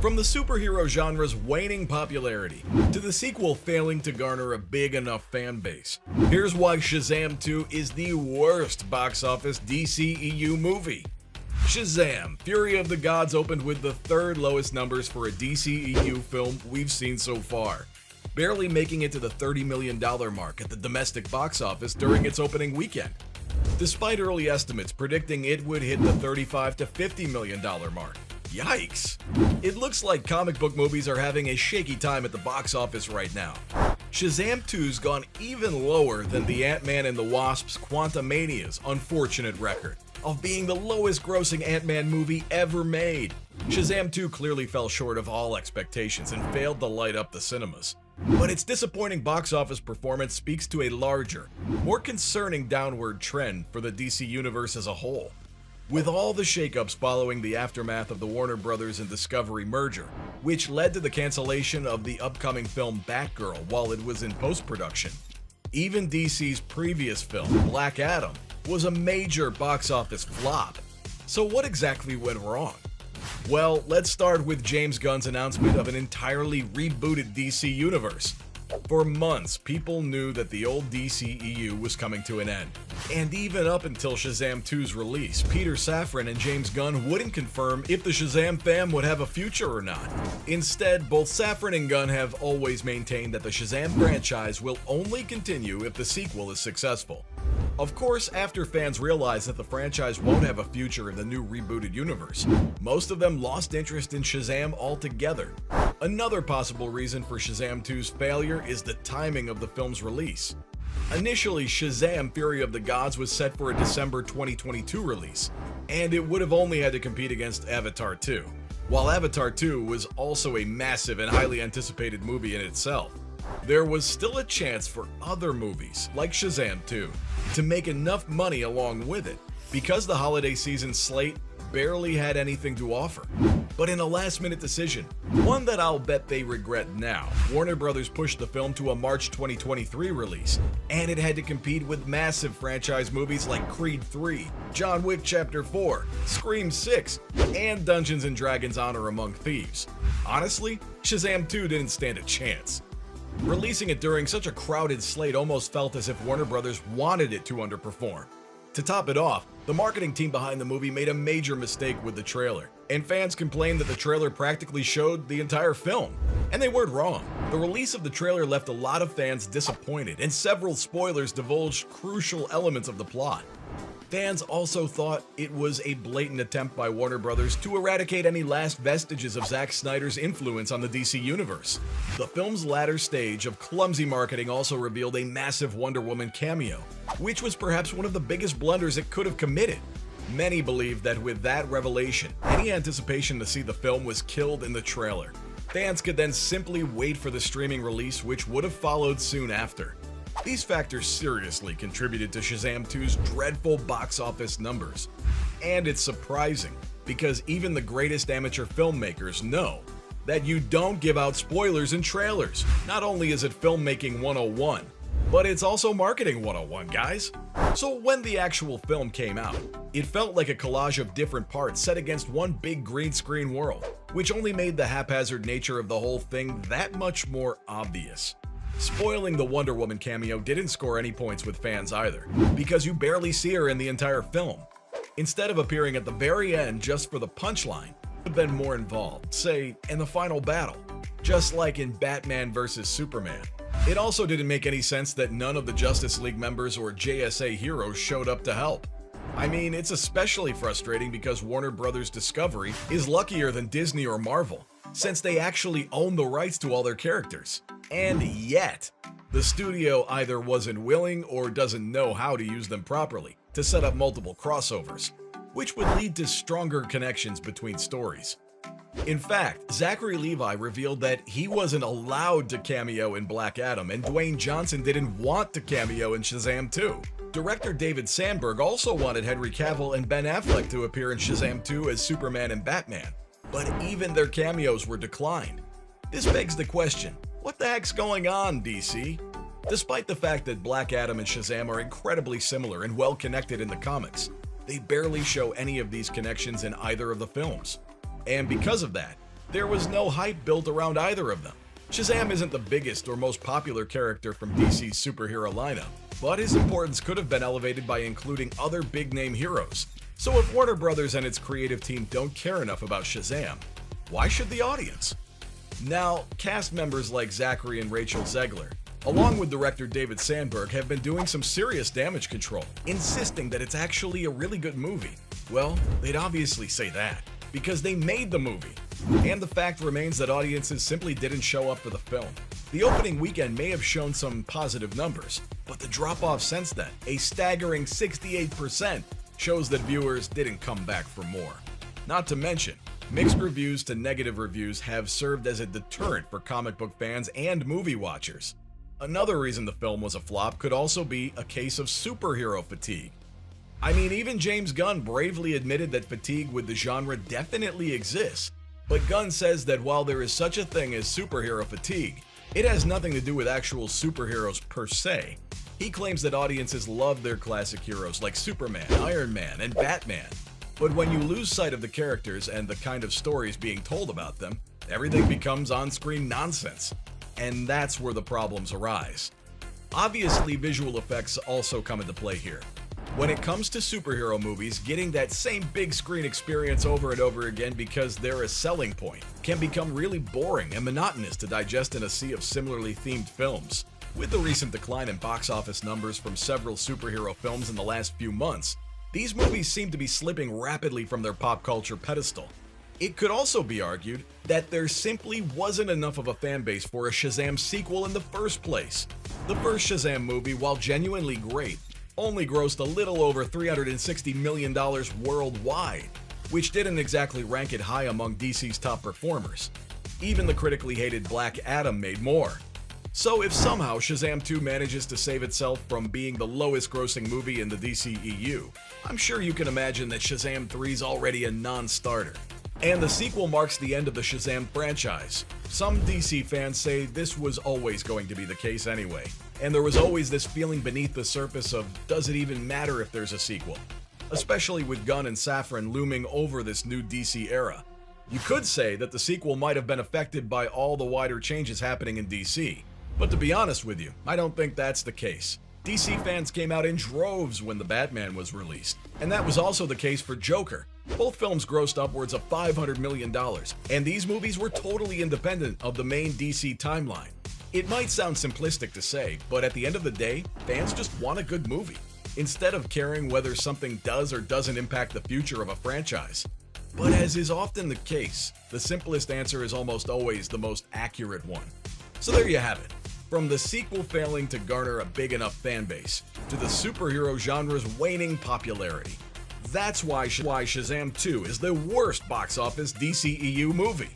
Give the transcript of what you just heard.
From the superhero genre's waning popularity to the sequel failing to garner a big enough fan base, here's why Shazam 2 is the worst box office DCEU movie. Shazam! Fury of the Gods opened with the third lowest numbers for a DCEU film we've seen so far, barely making it to the $30 million mark at the domestic box office during its opening weekend, despite early estimates predicting it would hit the $35 to $50 million mark. Yikes! It looks like comic book movies are having a shaky time at the box office right now. Shazam 2's gone even lower than the Ant-Man and the Wasp's Quantumania's unfortunate record of being the lowest grossing Ant-Man movie ever made. Shazam 2 clearly fell short of all expectations and failed to light up the cinemas. But its disappointing box office performance speaks to a larger, more concerning downward trend for the DC Universe as a whole. With all the shakeups following the aftermath of the Warner Bros. And Discovery merger, which led to the cancellation of the upcoming film Batgirl while it was in post-production, even DC's previous film, Black Adam, was a major box office flop. So what exactly went wrong? Well, let's start with James Gunn's announcement of an entirely rebooted DC universe. For months, people knew that the old DCEU was coming to an end. And even up until Shazam 2's release, Peter Safran and James Gunn wouldn't confirm if the Shazam fam would have a future or not. Instead, both Safran and Gunn have always maintained that the Shazam franchise will only continue if the sequel is successful. Of course, after fans realized that the franchise won't have a future in the new rebooted universe, most of them lost interest in Shazam altogether. Another possible reason for Shazam 2's failure is the timing of the film's release. Initially, Shazam! Fury of the Gods was set for a December 2022 release, and it would have only had to compete against Avatar 2. While Avatar 2 was also a massive and highly anticipated movie in itself, there was still a chance for other movies, like Shazam 2, to make enough money along with it, because the holiday season slate barely had anything to offer. But in a last-minute decision, one that I'll bet they regret now, Warner Bros. Pushed the film to a March 2023 release, and it had to compete with massive franchise movies like Creed 3, John Wick Chapter 4, Scream 6, and Dungeons & Dragons: Honor Among Thieves. Honestly, Shazam 2 didn't stand a chance. Releasing it during such a crowded slate almost felt as if Warner Bros. Wanted it to underperform. To top it off, the marketing team behind the movie made a major mistake with the trailer, and fans complained that the trailer practically showed the entire film. And they weren't wrong. The release of the trailer left a lot of fans disappointed, and several spoilers divulged crucial elements of the plot. Fans also thought it was a blatant attempt by Warner Bros. To eradicate any last vestiges of Zack Snyder's influence on the DC Universe. The film's latter stage of clumsy marketing also revealed a massive Wonder Woman cameo, which was perhaps one of the biggest blunders it could have committed. Many believe that with that revelation, any anticipation to see the film was killed in the trailer. Fans could then simply wait for the streaming release, which would have followed soon after. These factors seriously contributed to Shazam 2's dreadful box office numbers. And it's surprising, because even the greatest amateur filmmakers know that you don't give out spoilers in trailers. Not only is it filmmaking 101, but it's also marketing 101, guys. So when the actual film came out, it felt like a collage of different parts set against one big green screen world, which only made the haphazard nature of the whole thing that much more obvious. Spoiling the Wonder Woman cameo didn't score any points with fans either, because you barely see her in the entire film. Instead of appearing at the very end just for the punchline, have been more involved, say, in the final battle, just like in Batman vs. Superman. It also didn't make any sense that none of the Justice League members or JSA heroes showed up to help. I mean, it's especially frustrating because Warner Bros. Discovery is luckier than Disney or Marvel, since they actually own the rights to all their characters. And yet, the studio either wasn't willing or doesn't know how to use them properly to set up multiple crossovers, which would lead to stronger connections between stories. In fact, Zachary Levi revealed that he wasn't allowed to cameo in Black Adam, and Dwayne Johnson didn't want to cameo in Shazam 2. Director David Sandberg also wanted Henry Cavill and Ben Affleck to appear in Shazam 2 as Superman and Batman, but even their cameos were declined. This begs the question, what the heck's going on, DC? Despite the fact that Black Adam and Shazam are incredibly similar and well connected in the comics, they barely show any of these connections in either of the films. And because of that, There was no hype built around either of them. Shazam isn't the biggest or most popular character from DC's superhero lineup, but his importance could have been elevated by including other big-name heroes. So if Warner Brothers and its creative team don't care enough about Shazam, why should the audience? Now, cast members like Zachary and Rachel Zegler, along with director David Sandberg, have been doing some serious damage control, insisting that it's actually a really good movie. Well, they'd obviously say that, because they made the movie. And the fact remains that audiences simply didn't show up for the film. The opening weekend may have shown some positive numbers, but the drop-off since then, a staggering 68%, shows that viewers didn't come back for more. Not to mention, mixed reviews to negative reviews have served as a deterrent for comic book fans and movie watchers. Another reason the film was a flop could also be a case of superhero fatigue. I mean, even James Gunn bravely admitted that fatigue with the genre definitely exists, but Gunn says that while there is such a thing as superhero fatigue, it has nothing to do with actual superheroes per se. He claims that audiences love their classic heroes like Superman, Iron Man, and Batman. But when you lose sight of the characters and the kind of stories being told about them, everything becomes on-screen nonsense. And that's where the problems arise. Obviously, visual effects also come into play here. When it comes to superhero movies, getting that same big screen experience over and over again because they're a selling point can become really boring and monotonous to digest in a sea of similarly themed films. With the recent decline in box office numbers from several superhero films in the last few months, these movies seem to be slipping rapidly from their pop culture pedestal. It could also be argued that there simply wasn't enough of a fan base for a Shazam sequel in the first place. The first Shazam movie, while genuinely great, only grossed a little over $360 million worldwide, which didn't exactly rank it high among DC's top performers. Even the critically hated Black Adam made more. So if somehow Shazam 2 manages to save itself from being the lowest grossing movie in the DCEU, I'm sure you can imagine that Shazam 3's already a non-starter. And the sequel marks the end of the Shazam franchise. Some DC fans say this was always going to be the case anyway, and there was always this feeling beneath the surface of, does it even matter if there's a sequel? Especially with Gunn and Safran looming over this new DC era. You could say that the sequel might have been affected by all the wider changes happening in DC, but to be honest with you, I don't think that's the case. DC fans came out in droves when The Batman was released, and that was also the case for Joker. Both films grossed upwards of $500 million, and these movies were totally independent of the main DC timeline. It might sound simplistic to say, but at the end of the day, fans just want a good movie, instead of caring whether something does or doesn't impact the future of a franchise. But as is often the case, the simplest answer is almost always the most accurate one. So there you have it. From the sequel failing to garner a big enough fan base, to the superhero genre's waning popularity. That's why Shazam 2 is the worst box office DCEU movie.